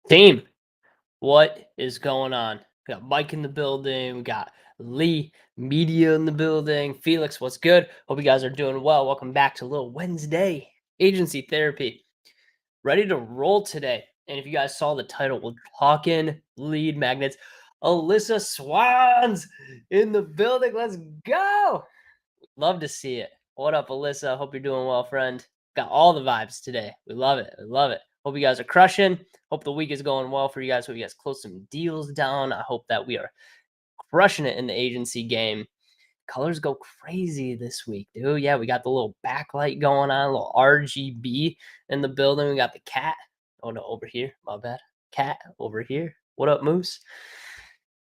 Team, what is going on? We got Mike in the building. We got Lee Media in the building. Felix, what's good? Hope you guys are doing well. Welcome back to Little Wednesday Agency Therapy. Ready to roll today. And if you guys saw the title, we're talking lead magnets. Alyssa Swans in the building. Let's go. Love to see it. What up, Alyssa? Hope you're doing well, friend. Got all the vibes today. We love it. We love it. Hope you guys are crushing. Hope the week is going well for you guys. Hope you guys close some deals down. I hope that we are crushing it in the agency game. Colors go crazy this week, dude. Yeah, we got the little backlight going on, a little RGB in the building. We got the cat. Oh no, over here. My bad. Cat over here. What up, Moose?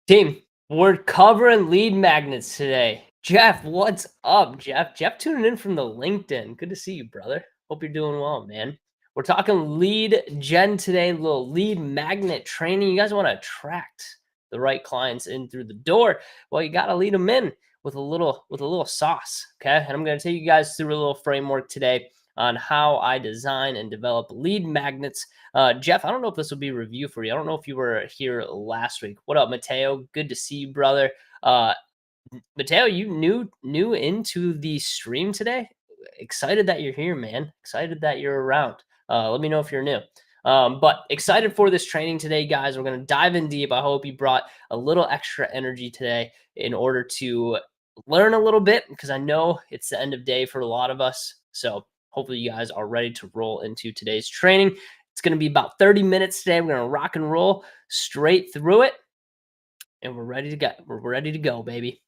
Team, we're covering lead magnets today. Jeff, what's up, Jeff? Jeff tuning in from the LinkedIn. Good to see you, brother. Hope you're doing well, man. We're talking lead gen today, little lead magnet training. You guys want to attract the right clients in through the door. Well, you got to lead them in with a little sauce, okay? And I'm going to take you guys through a little framework today on how I design and develop lead magnets. Jeff, I don't know if this will be a review for you. I don't know if you were here last week. What up, Mateo? Good to see you, brother. Mateo, you new into the stream today? Excited that you're here, man. Excited that you're around. Let me know if you're new. But excited for this training today, guys. We're going to dive in deep. I hope you brought a little extra energy today in order to learn a little bit, because I know it's the end of day for a lot of us. So hopefully you guys are ready to roll into today's training. It's going to be about 30 minutes today. We're going to rock and roll straight through it. And we're ready to go. We're ready to go, baby.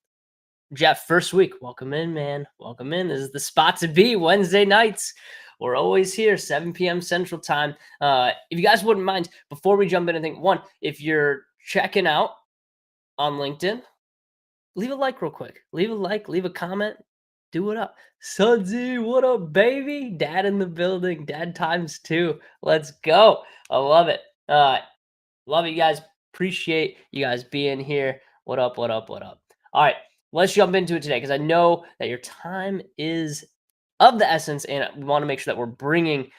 Jeff, first week. Welcome in, man. Welcome in. This is the spot to be. Wednesday nights. We're always here, 7 p.m. Central Time. If you guys wouldn't mind, before we jump in, I think, one, if you're checking out on LinkedIn, leave a like real quick. Leave a like, leave a comment. Do it up. Sudsy, what up, baby? Dad in the building. Dad times 2. Let's go. I love it. Love you guys. Appreciate you guys being here. What up, what up, what up? All right, let's jump into it today, because I know that your time is of the essence, and we want to make sure that we're bringing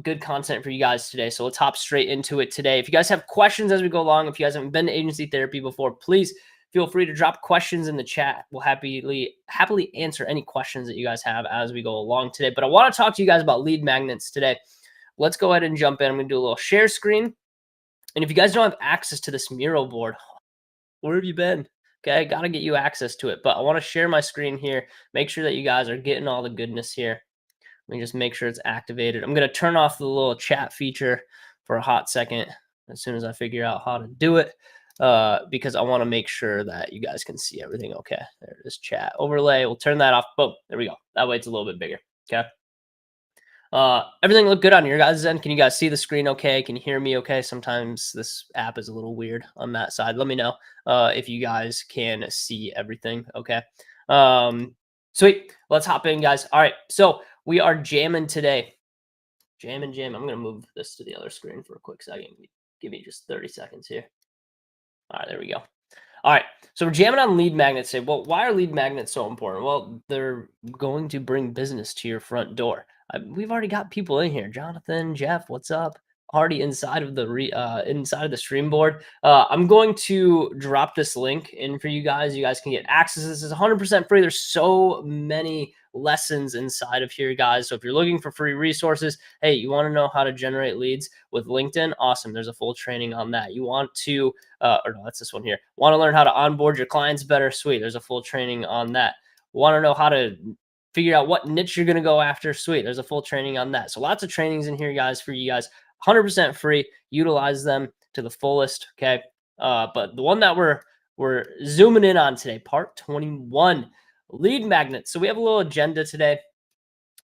good content for you guys today. So let's hop straight into it today. If you guys have questions as we go along, if you guys haven't been to agency therapy before, please feel free to drop questions in the chat. We'll happily answer any questions that you guys have as we go along today. But I want to talk to you guys about lead magnets today. Let's go ahead and jump in. I'm going to do a little share screen. And if you guys don't have access to this mural board, where have you been? Okay, got to get you access to it. But I want to share my screen here. Make sure that you guys are getting all the goodness here. Let me just make sure it's activated. I'm going to turn off the little chat feature for a hot second as soon as I figure out how to do it, because I want to make sure that you guys can see everything okay. There it is, chat overlay. We'll turn that off. Boom, there we go. That way it's a little bit bigger, okay? Everything looked good on your guys' end. Can you guys see the screen okay? Can you hear me okay? Sometimes this app is a little weird on that side. Let me know if you guys can see everything okay. Sweet. Let's hop in, guys. All right. So we are jamming today. Jam. I'm going to move this to the other screen for a quick second. Give me just 30 seconds here. All right. There we go. All right, so we're jamming on lead magnets today. Well, why are lead magnets so important? Well, they're going to bring business to your front door. We've already got people in here. Jonathan, Jeff, what's up? Already inside of the stream board. I'm going to drop this link in for you guys. You guys can get access. This is 100% free. There's so many lessons inside of here, guys. So if you're looking for free resources, hey, you want to know how to generate leads with LinkedIn? Awesome. There's a full training on that. You want to, or no, that's this one here. Want to learn how to onboard your clients better? Sweet. There's a full training on that. Want to know how to figure out what niche you're going to go after? Sweet. There's a full training on that. So lots of trainings in here, guys, for you guys. 100% free. Utilize them to the fullest. Okay. But the one that we're zooming in on today, part 21, lead magnets. So we have a little agenda today.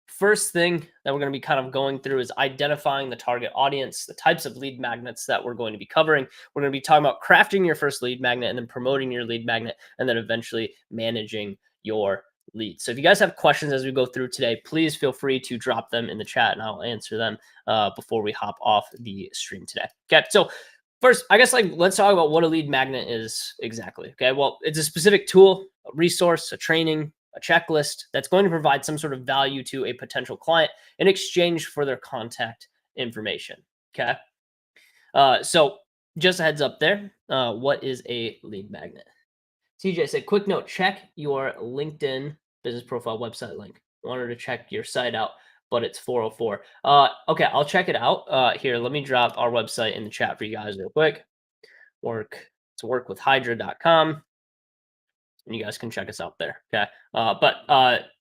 First thing that we're going to be kind of going through is identifying the target audience, the types of lead magnets that we're going to be covering. We're going to be talking about crafting your first lead magnet, and then promoting your lead magnet, and then eventually managing your leads. So if you guys have questions as we go through today, please feel free to drop them in the chat, and I'll answer them before we hop off the stream today. Okay, so first, I guess, let's talk about what a lead magnet is exactly. Okay, well, it's a specific tool, a resource, a training, a checklist that's going to provide some sort of value to a potential client in exchange for their contact information. Okay. So just a heads up there. What is a lead magnet? TJ said, quick note, check your LinkedIn business profile website link. Wanted to check your site out, but it's 404. Okay, I'll check it out. Here, let me drop our website in the chat for you guys real quick. It's workwithhydra.com. And you guys can check us out there. Okay. But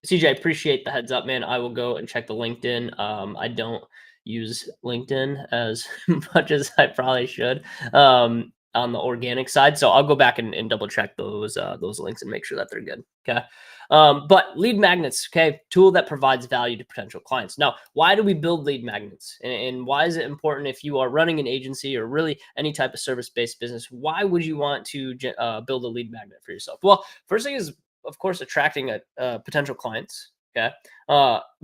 CJ, appreciate the heads up, man. I will go and check the LinkedIn. I don't use LinkedIn as much as I probably should on the organic side. So I'll go back and double check those links and make sure that they're good. Okay. But lead magnets, okay, tool that provides value to potential clients. Now, why do we build lead magnets? And why is it important if you are running an agency or really any type of service-based business? Why would you want to build a lead magnet for yourself? Well, first thing is, of course, attracting potential clients. Okay,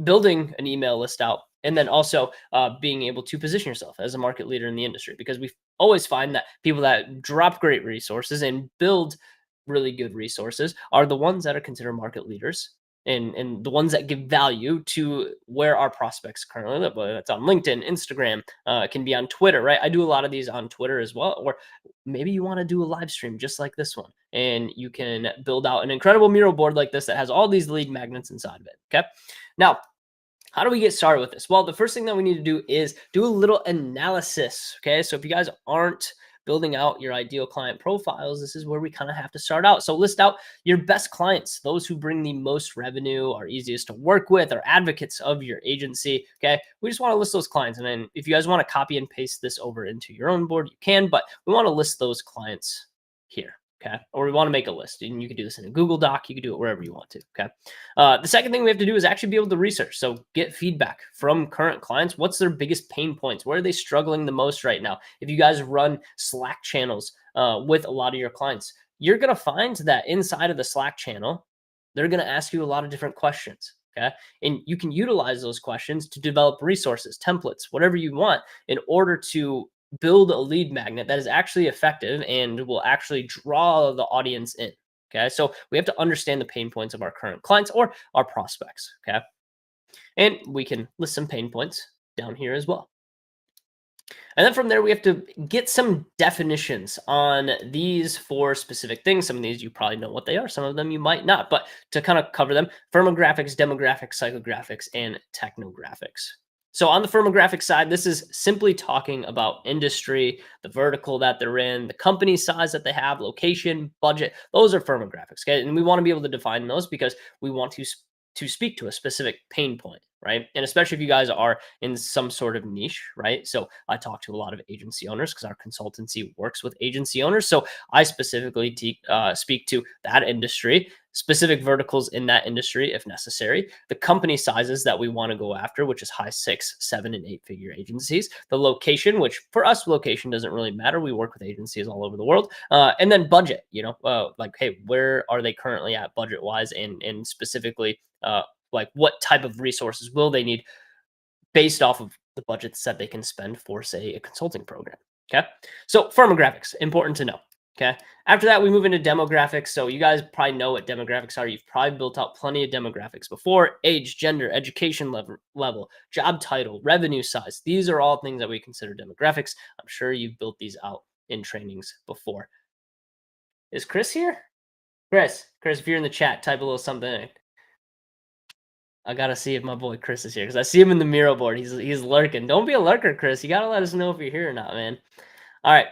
building an email list out, and then also being able to position yourself as a market leader in the industry, because we always find that people that drop great resources and build really good resources are the ones that are considered market leaders, and the ones that give value to where our prospects currently live, whether that's on LinkedIn, Instagram, it can be on Twitter, right? I do a lot of these on Twitter as well. Or maybe you want to do a live stream just like this one, and you can build out an incredible mural board like this that has all these lead magnets inside of it. Okay. Now, how do we get started with this? Well, the first thing that we need to do is do a little analysis. Okay. So if you guys aren't building out your ideal client profiles, this is where we kind of have to start out. So list out your best clients, those who bring the most revenue, are easiest to work with, are advocates of your agency. Okay. We just want to list those clients. And then if you guys want to copy and paste this over into your own board, you can, but we want to list those clients here. Okay. Or we want to make a list, and you can do this in a Google Doc. You can do it wherever you want to. Okay. The second thing we have to do is actually be able to research. So get feedback from current clients. What's their biggest pain points? Where are they struggling the most right now? If you guys run Slack channels with a lot of your clients, you're going to find that inside of the Slack channel, they're going to ask you a lot of different questions. Okay. And you can utilize those questions to develop resources, templates, whatever you want, in order to build a lead magnet that is actually effective and will actually draw the audience in. Okay. So we have to understand the pain points of our current clients or our prospects. Okay. And we can list some pain points down here as well. And then from there, we have to get some definitions on these four specific things. Some of these you probably know what they are. Some of them you might not. But to kind of cover them, firmographics, demographics, psychographics, and technographics. So on the firmographic side, this is simply talking about industry, the vertical that they're in, the company size that they have, location, budget. Those are firmographics. Okay. And we want to be able to define those because we want to speak to a specific pain point, right? And especially if you guys are in some sort of niche, right? So I talk to a lot of agency owners because our consultancy works with agency owners. So I specifically speak to that industry, specific verticals in that industry if necessary, the company sizes that we want to go after, which is high 6, 7, and 8-figure agencies, the location, which for us, location doesn't really matter. We work with agencies all over the world. And then budget, like, hey, where are they currently at budget wise, and specifically, like what type of resources will they need based off of the budgets that they can spend for, say, a consulting program. Okay. So firmographics, important to know. Okay. After that, we move into demographics. So you guys probably know what demographics are. You've probably built out plenty of demographics before: age, gender, education level, job title, revenue size. These are all things that we consider demographics. I'm sure you've built these out in trainings before. Is Chris here? Chris, if you're in the chat, type a little something in. I gotta see if my boy Chris is here, because I see him in the Miro board. He's lurking. Don't be a lurker, Chris. You gotta let us know if you're here or not, man. All right.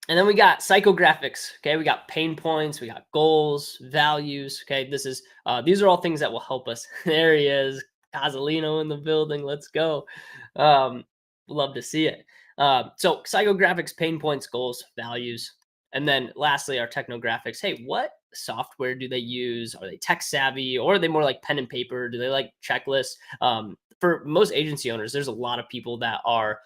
And then we got psychographics. Okay, we got pain points, we got goals, values. Okay, these are all things that will help us. There he is, Casalino in the building. Let's go. Love to see it. So psychographics, pain points, goals, values, and then lastly, our technographics. Hey, what software do they use? Are they tech savvy, or are they more like pen and paper? Do they like checklists? For most agency owners, there's a lot of people that are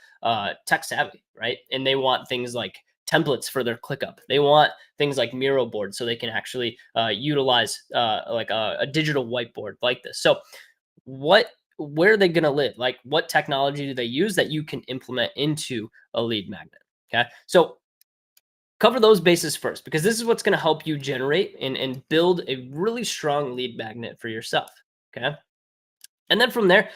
tech savvy, right? And they want things like templates for their ClickUp. They want things like Miro boards so they can actually utilize like a digital whiteboard like this. So where are they going to live? Like, what technology do they use that you can implement into a lead magnet? Okay. So cover those bases first, because this is what's going to help you generate and build a really strong lead magnet for yourself. Okay. And then from there,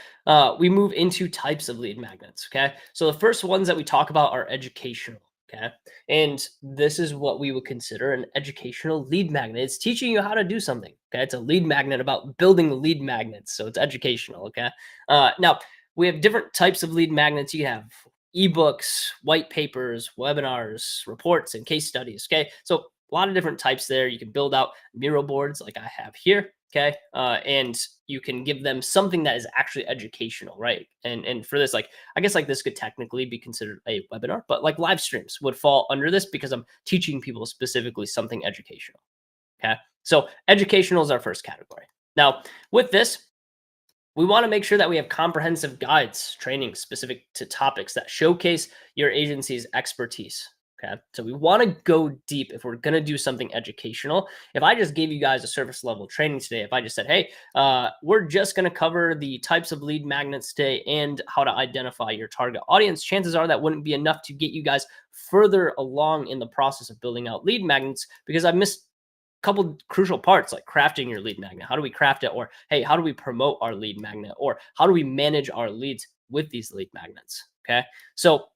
we move into types of lead magnets. Okay. So the first ones that we talk about are educational. Okay. And this is what we would consider an educational lead magnet. It's teaching you how to do something. Okay. It's a lead magnet about building lead magnets. So it's educational. Okay. Now, we have different types of lead magnets. You have ebooks, white papers, webinars, reports, and case studies. Okay. So a lot of different types there. You can build out mural boards like I have here. Okay. And you can give them something that is actually educational, right? And for this, like I guess like this could technically be considered a webinar, but like live streams would fall under this because I'm teaching people specifically something educational. Okay. So educational is our first category. Now, with this, we want to make sure that we have comprehensive guides, training specific to topics that showcase your agency's expertise. Okay. So we want to go deep if we're going to do something educational. If I just gave you guys a surface level training today, if I just said, hey, we're just going to cover the types of lead magnets today and how to identify your target audience, chances are that wouldn't be enough to get you guys further along in the process of building out lead magnets because I've missed couple crucial parts like crafting your lead magnet. How do we craft it? Or, hey, how do we promote our lead magnet? Or how do we manage our leads with these lead magnets? Okay. So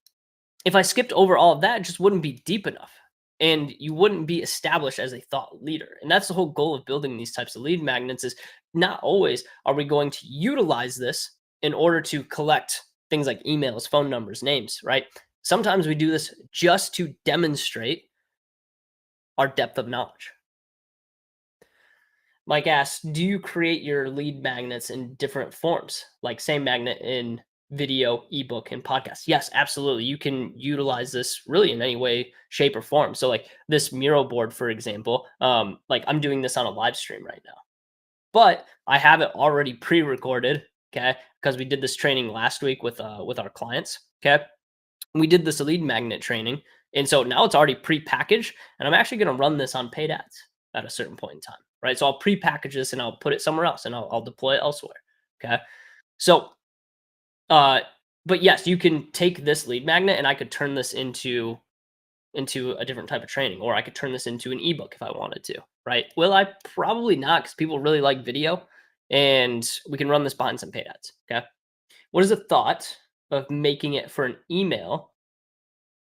if I skipped over all of that, it just wouldn't be deep enough and you wouldn't be established as a thought leader. And that's the whole goal of building these types of lead magnets is not always are we going to utilize this in order to collect things like emails, phone numbers, names, right? Sometimes we do this just to demonstrate our depth of knowledge. Mike asks, do you create your lead magnets in different forms, like same magnet in video, ebook, and podcast? Yes, absolutely. You can utilize this really in any way, shape, or form. So, like this mural board, for example, like I'm doing this on a live stream right now, but I have it already pre-recorded. Okay, because we did this training last week with our clients. Okay, we did this lead magnet training. And so now it's already pre-packaged and I'm actually going to run this on paid ads at a certain point in time, right? So I'll pre-package this and I'll put it somewhere else and I'll deploy it elsewhere. Okay. So, uh, but yes, you can take this lead magnet and I could turn this into a different type of training, or I could turn this into an ebook if I wanted to, right? Will I? Probably not because people really like video and we can run this behind some paid ads. Okay. What is the thought of making it for an email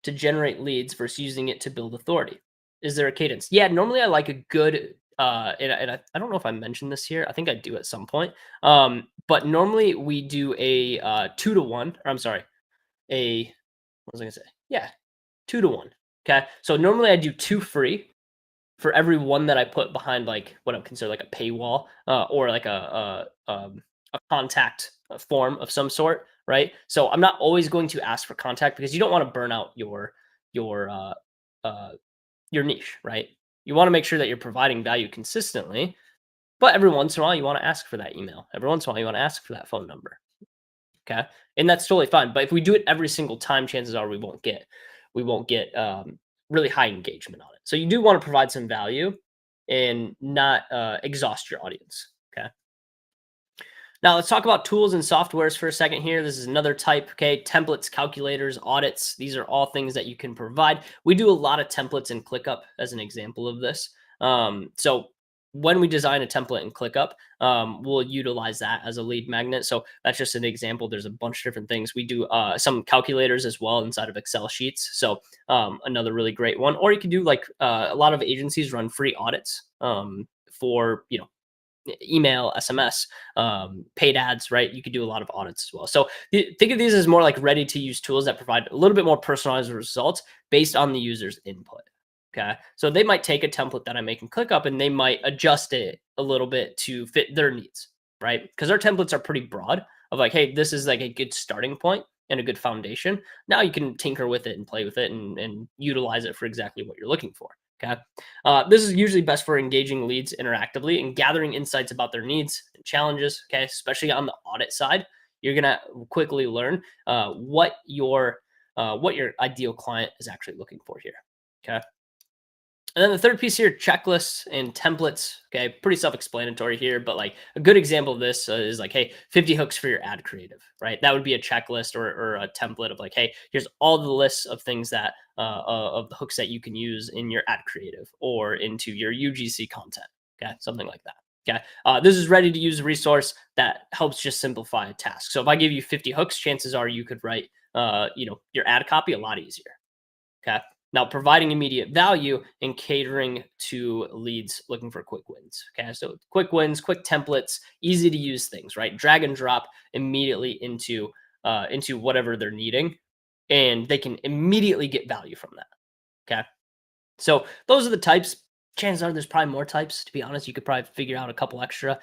to generate leads versus using it to build authority? Is there a cadence? Yeah, normally I like a good and I don't know if I mentioned this here. I think I do at some point. But normally we do a 2 to 1, or I'm sorry, a what was I gonna say? Yeah, 2 to 1. Okay. So normally I do 2 free for every one that I put behind like what I would consider like a paywall or like a contact form of some sort, right? So I'm not always going to ask for contact because you don't want to burn out your uh, your niche, right? You want to make sure that you're providing value consistently, but every once in a while you want to ask for that email. Every once in a while you want to ask for that phone number. Okay, and that's totally fine. But if we do it every single time, chances are we won't get really high engagement on it. So you do want to provide some value and not exhaust your audience. Okay. Now let's talk about tools and softwares for a second here. This is another type, okay? Templates, calculators, audits. These are all things that you can provide. We do a lot of templates in ClickUp as an example of this. So when we design a template in ClickUp, we'll utilize that as a lead magnet. So that's just an example. There's a bunch of different things. We do some calculators as well inside of Excel sheets. So another really great one. Or you can do like a lot of agencies run free audits for, email, SMS, paid ads, right? You could do a lot of audits as well. So think of these as more like ready to use tools that provide a little bit more personalized results based on the user's input. Okay. So they might take a template that I make and ClickUp and they might adjust it a little bit to fit their needs, right? Because our templates are pretty broad of like, hey, this is like a good starting point and a good foundation. Now you can tinker with it and play with it and utilize it for exactly what you're looking for. Okay. This is usually best for engaging leads interactively and gathering insights about their needs and challenges. Okay. Especially on the audit side, you're going to quickly learn what your ideal client is actually looking for here. Okay. And then the third piece here, checklists and templates. Okay, pretty self-explanatory here, but like a good example of this is like, hey, 50 hooks for your ad creative, right? That would be a checklist or a template of like, hey, here's all the lists of things that of the hooks that you can use in your ad creative or into your UGC content. Okay, something like that. Okay. This is ready to use resource that helps just simplify a task. So if I give you 50 hooks, chances are you could write, your ad copy a lot easier. Okay. Now, providing immediate value and catering to leads looking for quick wins. Okay. So quick wins, quick templates, easy to use things, right? Drag and drop immediately into whatever they're needing, and they can immediately get value from that. Okay. So those are the types. Chances are there's probably more types. To be honest, you could probably figure out a couple extra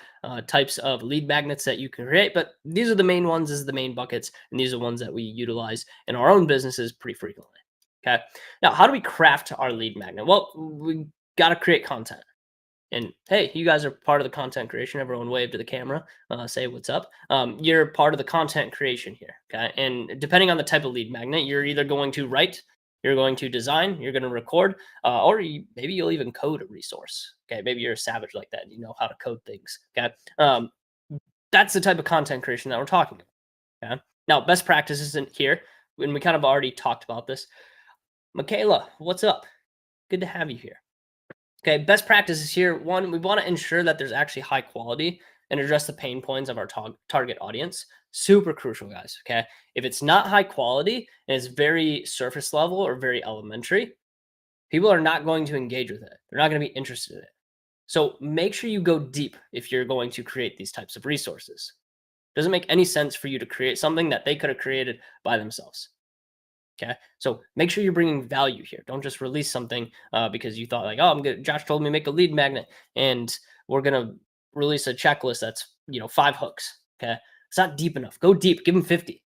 types of lead magnets that you can create. But these are the main ones. This is the main buckets, and these are ones that we utilize in our own businesses pretty frequently. Okay. Now, how do we craft our lead magnet? Well, we got to create content. And hey, you guys are part of the content creation. Everyone wave to the camera, say what's up. You're part of the content creation here. Okay. And depending on the type of lead magnet, you're either going to write, you're going to design, you're going to record, or maybe you'll even code a resource. Okay. Maybe you're a savage like that and you know how to code things. Okay. That's the type of content creation that we're talking about. Okay. Now, best practices in here, and we kind of already talked about this. Michaela, what's up? Good to have you here. Okay, best practices here. One, we want to ensure that there's actually high quality and address the pain points of our target audience. Super crucial, guys. Okay, if it's not high quality and it's very surface level or very elementary, people are not going to engage with it. They're not going to be interested in it. So make sure you go deep if you're going to create these types of resources. Doesn't make any sense for you to create something that they could have created by themselves. Okay. So make sure you're bringing value here. Don't just release something because you thought like, oh, I'm good. Josh told me to make a lead magnet and we're going to release a checklist that's, 5 hooks. Okay. It's not deep enough. Go deep. Give them 50,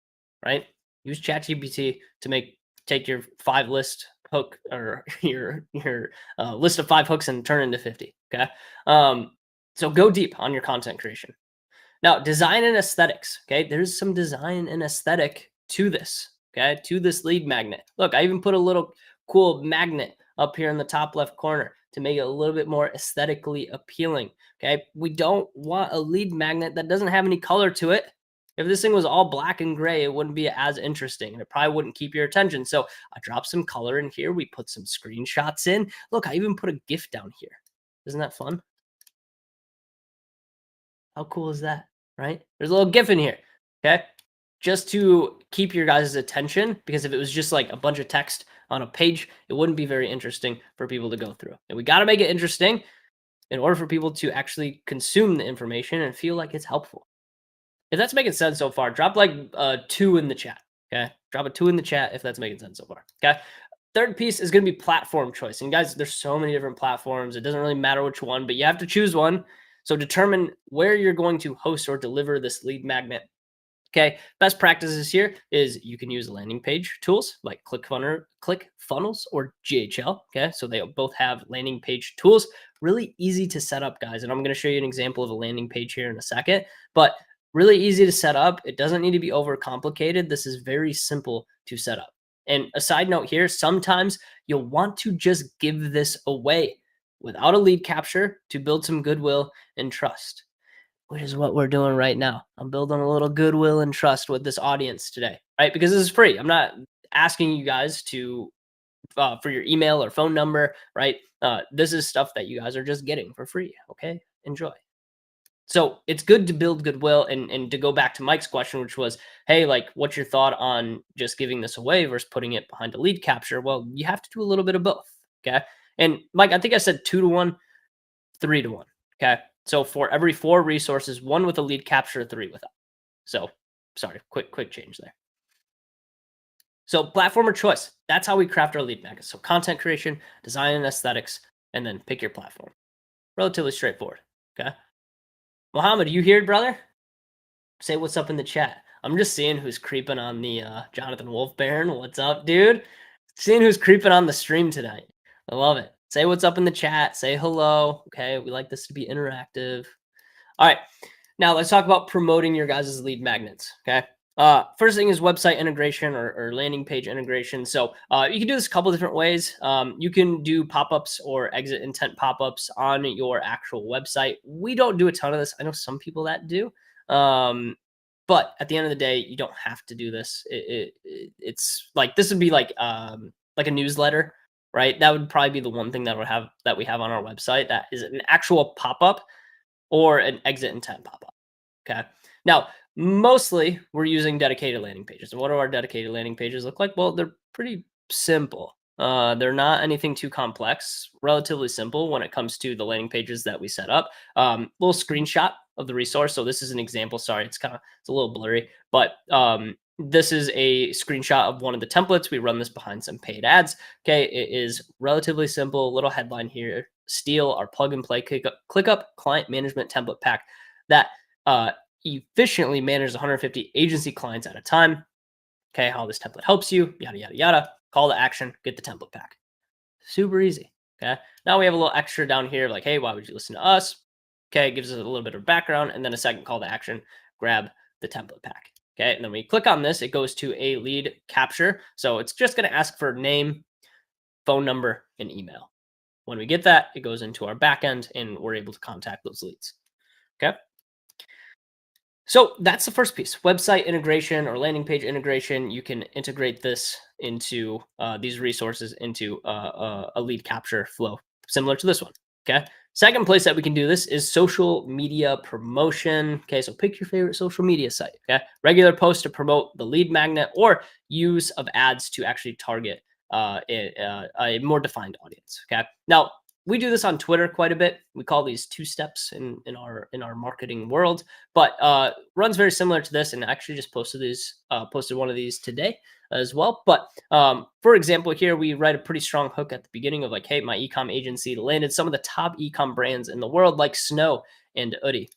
right? Use ChatGPT to take your 5 list hook or your list of 5 hooks and turn it into 50. Okay. So go deep on your content creation. Now, design and aesthetics. Okay. There's some design and aesthetic to this. Okay, to this lead magnet. Look, I even put a little cool magnet up here in the top left corner to make it a little bit more aesthetically appealing. Okay, we don't want a lead magnet that doesn't have any color to it. If this thing was all black and gray, it wouldn't be as interesting and it probably wouldn't keep your attention. So I dropped some color in here. We put some screenshots in. Look, I even put a GIF down here. Isn't that fun? How cool is that? Right? There's a little GIF in here. Okay, just to keep your guys' attention, because if it was just like a bunch of text on a page, it wouldn't be very interesting for people to go through. And we got to make it interesting in order for people to actually consume the information and feel like it's helpful. If that's making sense so far, drop like a 2 in the chat. Okay. Drop a 2 in the chat if that's making sense so far. Okay. Third piece is going to be platform choice. And guys, there's so many different platforms. It doesn't really matter which one, but you have to choose one. So determine where you're going to host or deliver this lead magnet. Okay, best practices here is you can use landing page tools like ClickFunnels or GHL. Okay, so they both have landing page tools. Really easy to set up, guys. And I'm going to show you an example of a landing page here in a second, but really easy to set up. It doesn't need to be overcomplicated. This is very simple to set up. And a side note here, sometimes you'll want to just give this away without a lead capture to build some goodwill and trust, which is what we're doing right now. I'm building a little goodwill and trust with this audience today, right? Because this is free. I'm not asking you guys to for your email or phone number, right? This is stuff that you guys are just getting for free. Okay, enjoy. So it's good to build goodwill, and to go back to Mike's question, which was, hey, like, what's your thought on just giving this away versus putting it behind a lead capture? Well, you have to do a little bit of both. Okay, and Mike, I think I said 2 to 1, 3 to 1. Okay. So for every 4 resources, 1 with a lead capture, 3 without. So sorry, quick change there. So platform of choice. That's how we craft our lead magnets. So content creation, design and aesthetics, and then pick your platform. Relatively straightforward. Okay. Mohammed, are you here, brother? Say what's up in the chat. I'm just seeing who's creeping on the Jonathan Wolf Baron. What's up, dude? Seeing who's creeping on the stream tonight. I love it. Say what's up in the chat. Say hello. Okay. We like this to be interactive. All right. Now let's talk about promoting your guys' lead magnets. Okay. First thing is website integration or landing page integration. So you can do this a couple different ways. You can do pop-ups or exit intent pop-ups on your actual website. We don't do a ton of this. I know some people that do. But at the end of the day, you don't have to do this. It's like, this would be like a newsletter, right? That would probably be the one thing that we have on our website that is an actual pop-up or an exit intent pop-up. Okay. Now, mostly we're using dedicated landing pages. And what do our dedicated landing pages look like? Well, they're pretty simple. They're not anything too complex, relatively simple when it comes to the landing pages that we set up. Little screenshot of the resource. So this is an example. Sorry, it's a little blurry, but this is a screenshot of one of the templates. We run this behind some paid ads. Okay, it is relatively simple. Little headline here: Steal our plug and play ClickUp client management template pack that efficiently manage 150 agency clients at a time. Okay, how this template helps you, yada, yada, yada. Call to action, get the template pack. Super easy. Okay, now we have a little extra down here like, hey, why would you listen to us? Okay, it gives us a little bit of background and then a second call to action, grab the template pack. Okay, and then we click on this, it goes to a lead capture. So it's just going to ask for name, phone number, and email. When we get that, it goes into our backend and we're able to contact those leads. Okay. So that's the first piece: website integration or landing page integration. You can integrate this into these resources into a lead capture flow similar to this one. Okay. Second place that we can do this is social media promotion. Okay. So pick your favorite social media site. Okay. Regular post to promote the lead magnet or use of ads to actually target a more defined audience. Okay. Now, we do this on Twitter quite a bit. We call these two steps in our marketing world, but runs very similar to this. And actually just posted one of these today as well. But for example, here we write a pretty strong hook at the beginning of like, hey, my ecom agency landed some of the top ecom brands in the world, like Snow and Udi.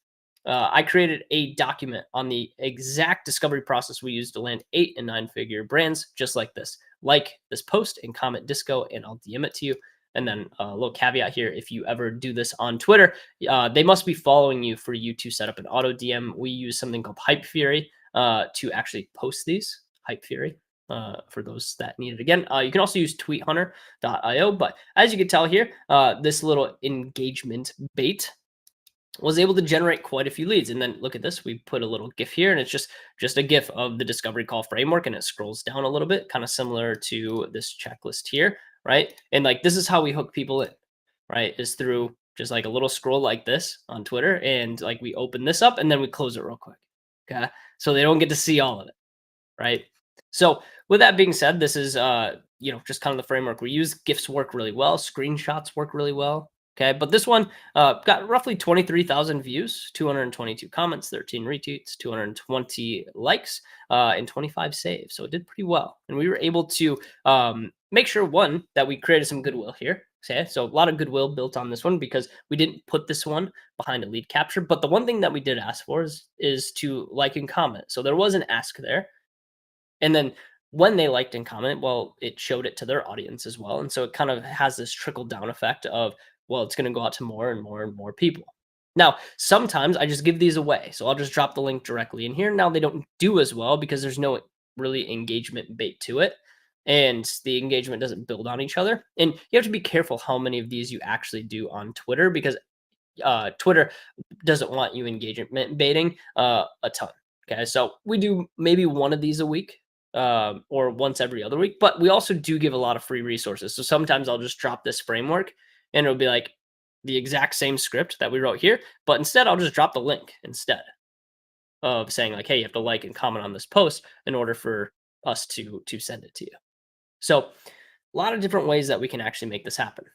I created a document on the exact discovery process we use to land 8 and 9-figure brands, just like this. Like this post and comment disco, and I'll DM it to you. And then a little caveat here: if you ever do this on Twitter, they must be following you for you to set up an auto DM. We use something called Hype Fury to actually post these. Hype Fury, for those that need it again. You can also use tweethunter.io. But as you can tell here, this little engagement bait was able to generate quite a few leads. And then look at this, we put a little GIF here, and it's just a GIF of the discovery call framework, and it scrolls down a little bit, kind of similar to this checklist here, right? And like, this is how we hook people in, right? Is through just like a little scroll like this on Twitter, and like we open this up and then we close it real quick. Okay. So they don't get to see all of it, right? So with that being said, this is just kind of the framework we use. GIFs work really well, screenshots work really well. Okay, but this one got roughly 23,000 views, 222 comments, 13 retweets, 220 likes, and 25 saves. So it did pretty well. And we were able to make sure, one, that we created some goodwill here. Okay, so a lot of goodwill built on this one because we didn't put this one behind a lead capture. But the one thing that we did ask for is to like and comment. So there was an ask there. And then when they liked and comment, well, it showed it to their audience as well. And so it kind of has this trickle down effect of, well, it's going to go out to more and more and more people. Now, sometimes I just give these away. So I'll just drop the link directly in here. Now they don't do as well because there's no really engagement bait to it. And the engagement doesn't build on each other. And you have to be careful how many of these you actually do on Twitter, because Twitter doesn't want you engagement baiting a ton. Okay, so we do maybe one of these a week, or once every other week, but we also do give a lot of free resources. So sometimes I'll just drop this framework and it'll be like the exact same script that we wrote here, but instead I'll just drop the link instead of saying like, hey, you have to like and comment on this post in order for us to send it to you. So a lot of different ways that we can actually make this happen.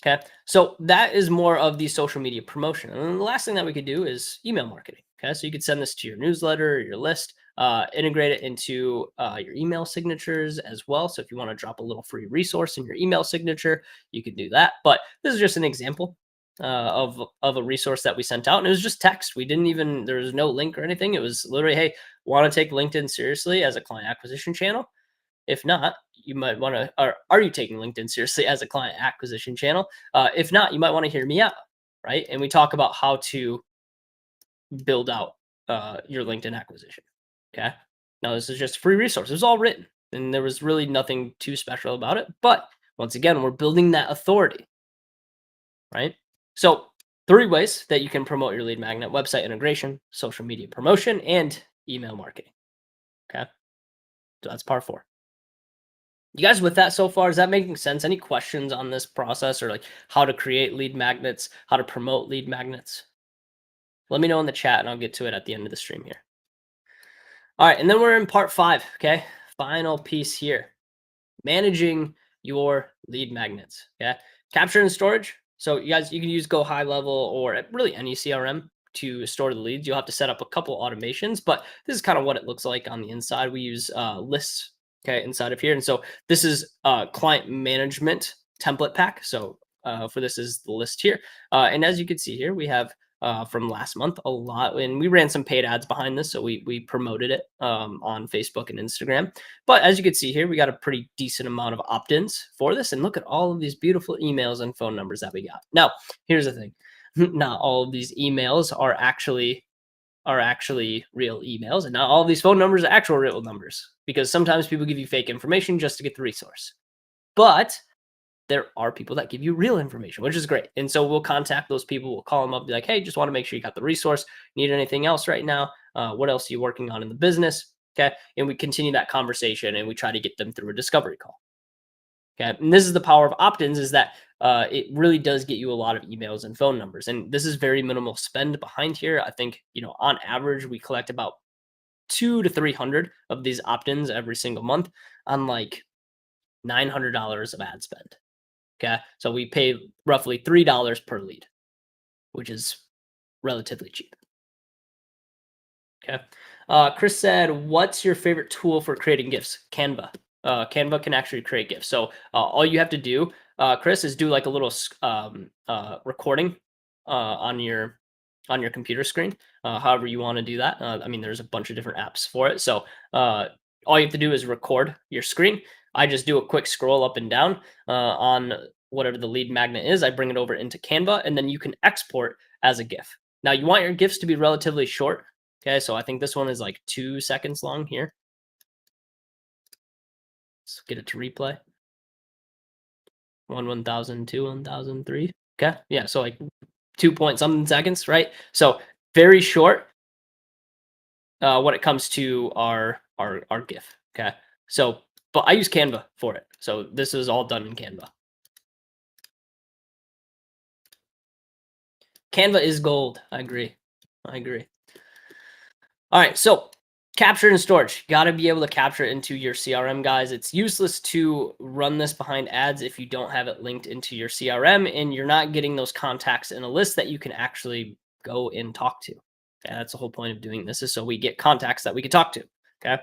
Okay, so that is more of the social media promotion. And then the last thing that we could do is email marketing. Okay, so you could send this to your newsletter, your list, integrate it into your email signatures as well. So if you want to drop a little free resource in your email signature, you can do that. But this is just an example of a resource that we sent out, and it was just text. There was no link or anything. It was literally, hey, want to take LinkedIn seriously as a client acquisition channel? If not, you might want to, or are you taking LinkedIn seriously as a client acquisition channel? If not, you might want to hear me out, right? And we talk about how to build out your LinkedIn acquisition. Okay. Now, this is just a free resource. It was all written, and there was really nothing too special about it. But once again, we're building that authority, right? So 3 ways that you can promote your lead magnet: website integration, social media promotion, and email marketing. Okay. So that's part 4. You guys with that so far? Is that making sense? Any questions on this process, or like how to create lead magnets, how to promote lead magnets? Let me know in the chat and I'll get to it at the end of the stream here. All right, and then we're in part 5, okay? Final piece here. Managing your lead magnets, okay? Capture and storage. So you guys, you can use Go High Level or really any CRM to store the leads. You'll have to set up a couple automations, but this is kind of what it looks like on the inside. We use lists, okay, inside of here. And so this is client management template pack. So for this is the list here. And as you can see here, we have from last month a lot, and we ran some paid ads behind this, so we promoted it on Facebook and Instagram. But as you can see here, we got a pretty decent amount of opt-ins for this, and look at all of these beautiful emails and phone numbers that we got. Now here's the thing. Not all of these emails are actually real emails, and not all of these phone numbers are actual real numbers, because sometimes people give you fake information just to get the resource. But there are people that give you real information, which is great. And so we'll contact those people. We'll call them up, be like, hey, just want to make sure you got the resource. Need anything else right now? What else are you working on in the business? Okay. And we continue that conversation and we try to get them through a discovery call. Okay. And this is the power of opt-ins, is that it really does get you a lot of emails and phone numbers. And this is very minimal spend behind here. I think, on average, we collect about 200 to 300 of these opt-ins every single month on like $900 of ad spend. Okay. So we pay roughly $3 per lead, which is relatively cheap. Okay. Chris said, what's your favorite tool for creating GIFs? Canva. Canva can actually create GIFs. So all you have to do, Chris, is do like a little recording on your computer screen, however you want to do that. I mean, there's a bunch of different apps for it. So all you have to do is record your screen. I just do a quick scroll up and down on whatever the lead magnet is. I bring it over into Canva, and then you can export as a GIF. Now you want your GIFs to be relatively short. Okay, so I think this one is like 2 seconds long here. Let's get it to replay. 1000, 1003. Okay, yeah, so like 2 point something seconds, right? So very short when it comes to our GIF. Okay, so but I use Canva for it. So this is all done in Canva. Canva is gold. I agree. All right, so capture and storage. Got to be able to capture it into your CRM, guys. It's useless to run this behind ads if you don't have it linked into your CRM and you're not getting those contacts in a list that you can actually go and talk to. Okay, that's the whole point of doing this, is so we get contacts that we can talk to. Okay.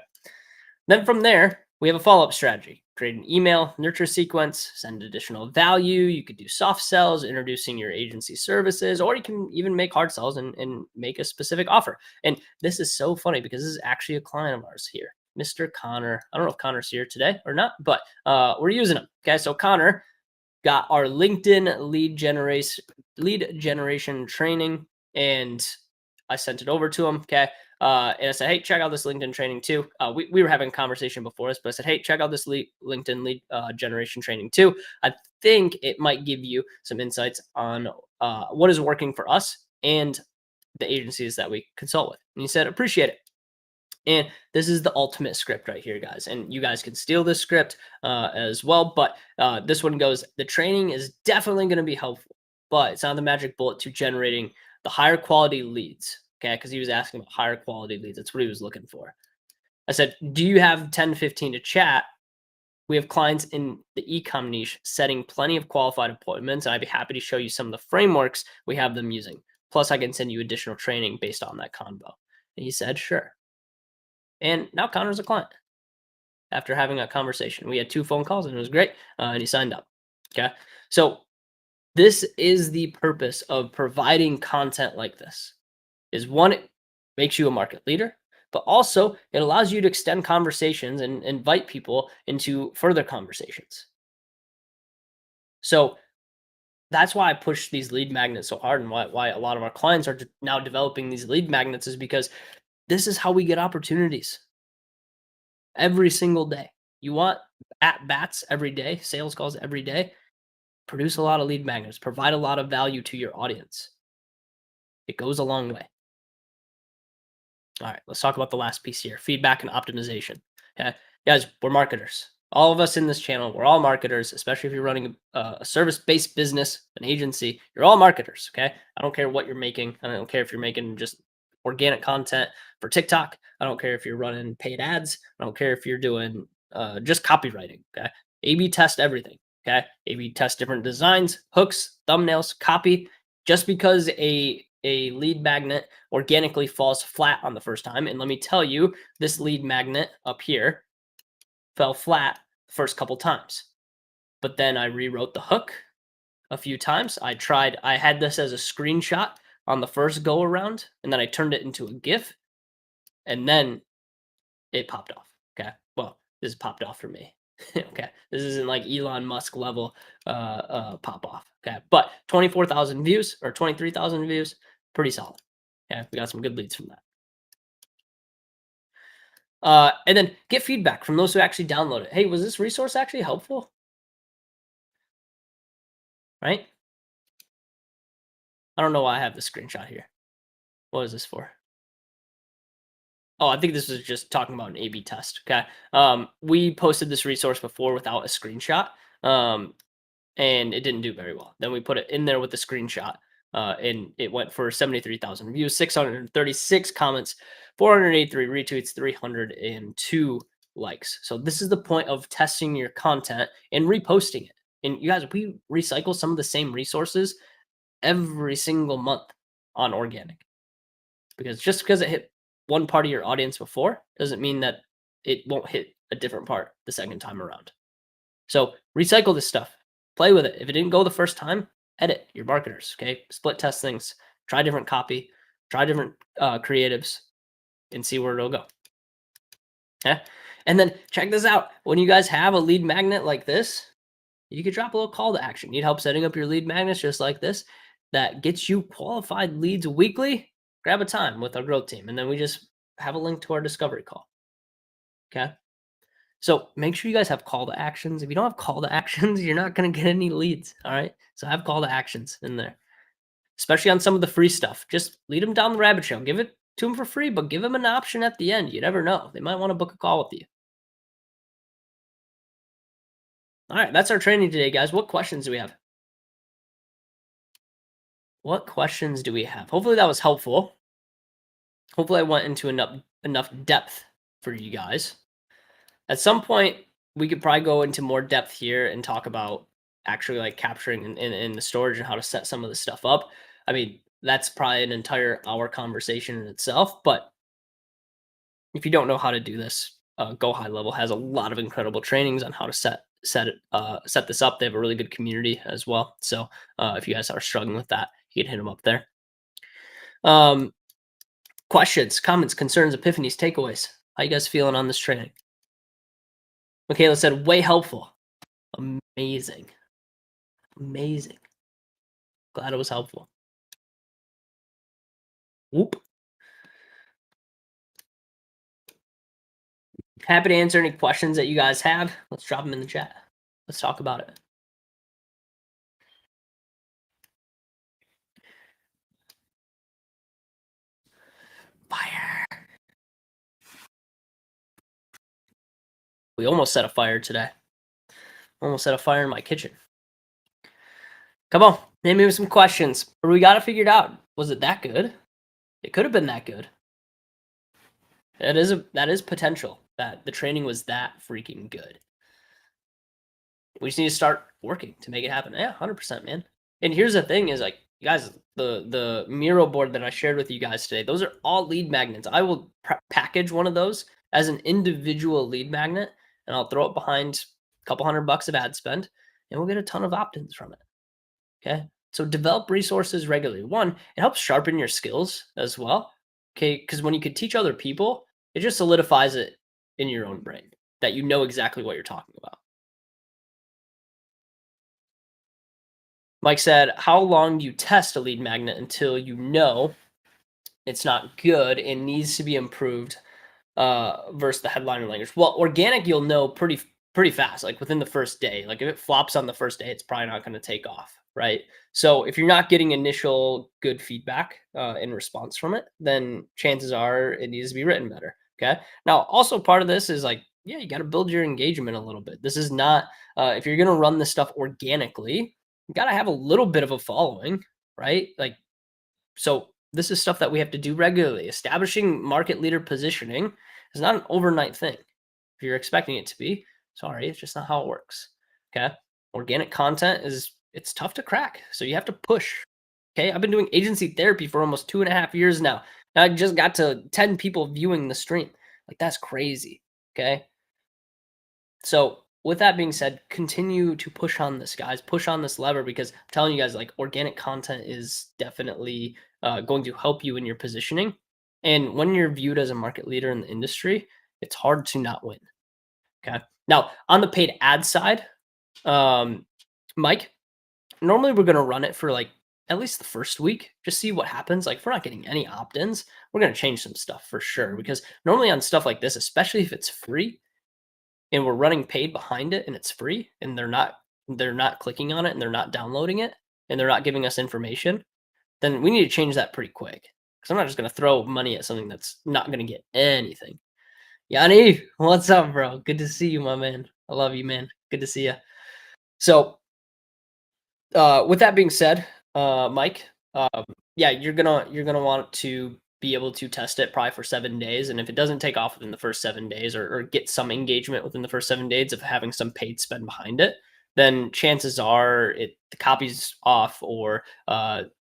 Then from there, we have a follow-up strategy. Create an email, nurture sequence, send additional value. You could do soft sells, introducing your agency services, or you can even make hard sells and make a specific offer. And this is so funny because this is actually a client of ours here, Mr. Connor. I don't know if Connor's here today or not, but we're using him. Okay, so Connor got our LinkedIn lead generation training, and I sent it over to him. Okay. And I said, hey, check out this LinkedIn training too. We were having a conversation before this, but I said, hey, check out this LinkedIn lead generation training too. I think it might give you some insights on what is working for us and the agencies that we consult with. And he said, appreciate it. And this is the ultimate script right here, guys. And you guys can steal this script as well. But this one goes, the training is definitely going to be helpful, but it's not the magic bullet to generating the higher quality leads. Okay, because he was asking about higher quality leads. That's what he was looking for. I said, do you have 10, 15 to chat? We have clients in the e-com niche setting plenty of qualified appointments, and I'd be happy to show you some of the frameworks we have them using. Plus, I can send you additional training based on that convo. And he said, sure. And now Connor's a client after having a conversation. We had 2 phone calls and it was great. And he signed up. Okay. So this is the purpose of providing content like this. Is one, it makes you a market leader, but also it allows you to extend conversations and invite people into further conversations. So that's why I push these lead magnets so hard, and why a lot of our clients are now developing these lead magnets, is because this is how we get opportunities every single day. You want at bats every day, sales calls every day, produce a lot of lead magnets, provide a lot of value to your audience. It goes a long way. All right, let's talk about the last piece here, feedback and optimization. Okay, guys, we're marketers. All of us in this channel, we're all marketers, especially if you're running a service-based business, an agency. You're all marketers, okay? I don't care what you're making. I don't care if you're making just organic content for TikTok. I don't care if you're running paid ads. I don't care if you're doing just copywriting, okay? A/B test everything, okay? A/B test different designs, hooks, thumbnails, copy. Just because a lead magnet organically falls flat on the first time, and let me tell you, this lead magnet up here fell flat the first couple times. But then I rewrote the hook a few times. I had this as a screenshot on the first go around, and then I turned it into a GIF, and then it popped off. Okay. Well, this popped off for me. Okay. This isn't like Elon Musk level pop off. Okay. But 24,000 views or 23,000 views, pretty solid. Okay. We got some good leads from that. And then get feedback from those who actually download it. Hey, was this resource actually helpful? Right? I don't know why I have the screenshot here. What is this for? Oh, I think this was just talking about an A/B test. Okay. We posted this resource before without a screenshot, and it didn't do very well. Then we put it in there with the screenshot, and it went for 73,000 views, 636 comments, 483 retweets, 302 likes. So this is the point of testing your content and reposting it. And you guys, we recycle some of the same resources every single month on organic, because just because it hit one part of your audience before doesn't mean that it won't hit a different part the second time around. So recycle this stuff, play with it. If it didn't go the first time, edit your marketers. Okay, split test things, try different copy, try different creatives, and see where it'll go. Okay, and then check this out. When you guys have a lead magnet like this, you could drop a little call to action. Need help setting up your lead magnets just like this that gets you qualified leads weekly? Grab a time with our growth team, and then we just have a link to our discovery call. Okay. So make sure you guys have call to actions. If you don't have call to actions, you're not going to get any leads. All right. So have call to actions in there, especially on some of the free stuff. Just lead them down the rabbit trail. Give it to them for free, but give them an option at the end. You never know. They might want to book a call with you. All right. That's our training today, guys. What questions do we have? What questions do we have? Hopefully that was helpful. Hopefully I went into enough depth for you guys. At some point, we could probably go into more depth here and talk about actually like capturing in the storage and how to set some of this stuff up. I mean, that's probably an entire hour conversation in itself. But if you don't know how to do this, Go High Level has a lot of incredible trainings on how to set this up. They have a really good community as well. So if you guys are struggling with that, you can hit them up there. Questions, comments, concerns, epiphanies, takeaways. How you guys feeling on this training? Michaela said, way helpful. Amazing. Amazing. Glad it was helpful. Whoop. Happy to answer any questions that you guys have. Let's drop them in the chat. Let's talk about it. Fire. We almost set a fire today. Almost set a fire in my kitchen. Come on, name me some questions. Or we got it figured out. Was it that good? It could have been that good. That is potential. That the training was that freaking good. We just need to start working to make it happen. Yeah, 100%, man. And here's the thing: is like, you guys, the Miro board that I shared with you guys today, those are all lead magnets. I will package one of those as an individual lead magnet, and I'll throw it behind a couple $100 of ad spend, and we'll get a ton of opt-ins from it. Okay, so develop resources regularly. One, it helps sharpen your skills as well. Okay, because when you could teach other people, it just solidifies it in your own brain that you know exactly what you're talking about. Mike said, how long do you test a lead magnet until you know it's not good and needs to be improved versus the headliner language? Well, organic, you'll know pretty fast, like within the first day. Like if it flops on the first day, it's probably not going to take off, right? So if you're not getting initial good feedback in response from it, then chances are it needs to be written better. Okay. Now, also part of this is like yeah, you got to build your engagement a little bit. This is not if you're gonna run this stuff organically, you got to have a little bit of a following, right? Like, so this is stuff that we have to do regularly. Establishing market leader positioning is not an overnight thing. If you're expecting it to be, sorry, it's just not how it works. Okay. Organic content it's tough to crack. So you have to push. Okay. I've been doing agency therapy for almost 2.5 years now. And I just got to 10 people viewing the stream. Like, that's crazy. Okay. So with that being said, continue to push on this, guys. Push on this lever, because I'm telling you guys, like, organic content is definitely going to help you in your positioning. And when you're viewed as a market leader in the industry, it's hard to not win. Okay. Now on the paid ad side, Mike, normally we're gonna run it for like at least the first week, just see what happens. Like, if we're not getting any opt-ins, we're gonna change some stuff for sure. Because normally on stuff like this, especially if it's free, and we're running paid behind it and it's free, and they're not clicking on it, and they're not downloading it, and they're not giving us information, then we need to change that pretty quick. Because I'm not just gonna throw money at something that's not gonna get anything. Yanni, what's up, bro? Good to see you, my man. I love you, man. Good to see you. So, with that being said, Mike, yeah, you're gonna want to be able to test it probably for 7 days, and if it doesn't take off within the first 7 days, or get some engagement within the first 7 days of having some paid spend behind it, then chances are the copy's off, or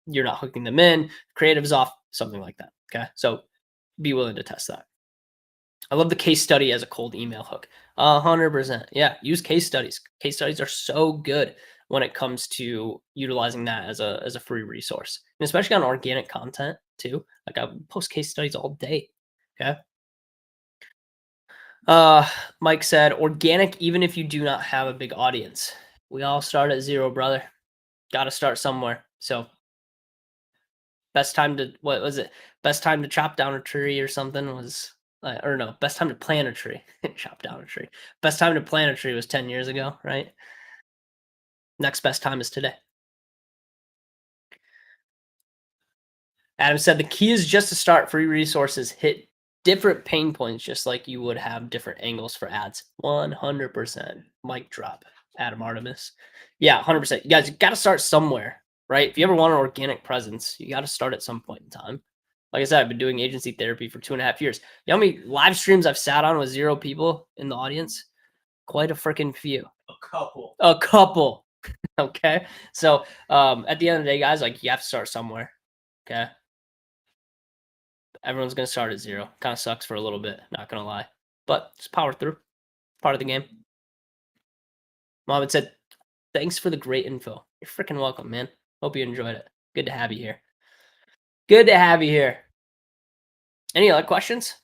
you're not hooking them in, creative's off, something like that. Okay, so be willing to test that. I love the case study as a cold email hook. 100%. Yeah, use case studies. Case studies are so good when it comes to utilizing that as a free resource, and especially on organic content too. Like, I post case studies all day. Okay. Mike said, organic, even if you do not have a big audience. We all start at zero, brother. Got to start somewhere. So, best time to what was it? Best time to chop down a tree or something was, or no, best time to plant a tree. Chop down a tree. Best time to plant a tree was 10 years ago, right? Next best time is today. Adam said the key is just to start. Free resources hit different pain points, just like you would have different angles for ads. 100%. Mic drop. Adam Artemis. Yeah, 100%. You guys got to start somewhere, right? If you ever want an organic presence, you got to start at some point in time. Like I said, I've been doing agency therapy for 2.5 years. You know how many live streams I've sat on with 0 people in the audience? Quite a freaking few. A couple. Okay. So at the end of the day, guys, like, you have to start somewhere. Okay. Everyone's gonna start at 0. Kind of sucks for a little bit, not gonna lie. But just power through. Part of the game. Mohammed said, thanks for the great info. You're freaking welcome, man. Hope you enjoyed it. Good to have you here. Good to have you here. Any other questions?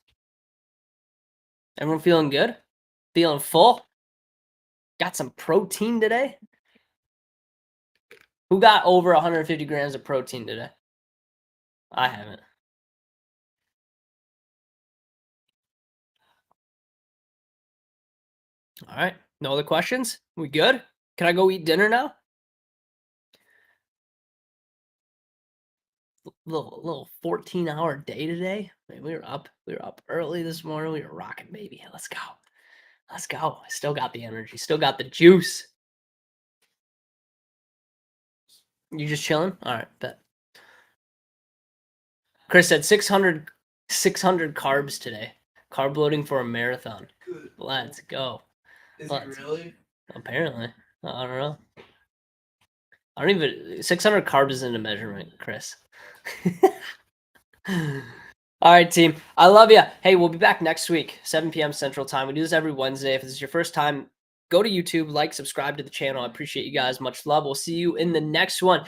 Everyone feeling good? Feeling full? Got some protein today? Who got over 150 grams of protein today? I haven't. All right. No other questions? We good? Can I go eat dinner now? Little 14-hour day today. Man, we were up early this morning. We were rocking, baby. Let's go. Let's go. I still got the energy. Still got the juice. You just chilling? All right, bet. Chris said 600 carbs today. Carb loading for a marathon. Good. Let's go. Is it really? Apparently. I don't know. I don't even 600 carbs isn't a measurement, Chris. All right, team. I love you. Hey, we'll be back next week, 7 p.m. Central Time. We do this every Wednesday. If this is your first time, go to YouTube, like, subscribe to the channel. I appreciate you guys. Much love. We'll see you in the next one.